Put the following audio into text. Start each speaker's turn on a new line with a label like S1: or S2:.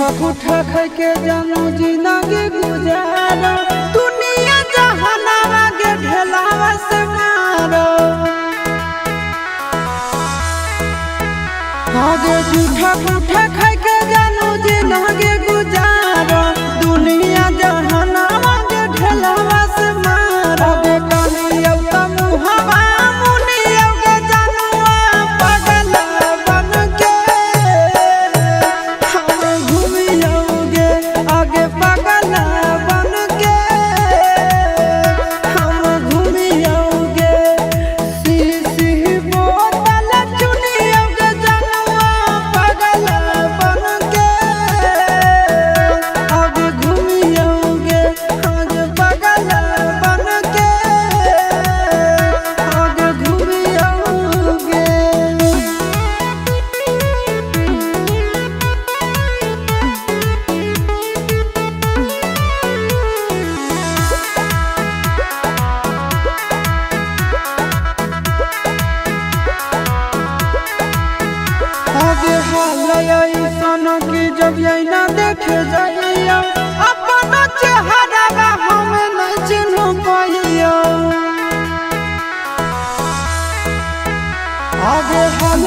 S1: झूठा कुठा खाई के जानू जिंदगी गुजारो दुनिया जहानावा के ढेलावा से मारो आगे झूठा कुठा खाई के जानू जिंदगी गुजारो दुनिया जहानावा के ढेलावा से मारो आगे काली अब मुहावा मुनिया के जानुआ पागल बन के हम घूमियोगे आगे पागल बन के हम घूमियोगे सी बोतल चुनियोगे जानुआ पागल बन के आगे घूमियोगे आगे पागल बन के आगे घूमियोगे। आगे हाल की जब यही ना देखे जाइया अपना चेहरा हमें नहीं चिन्ह पाइया आगे हाल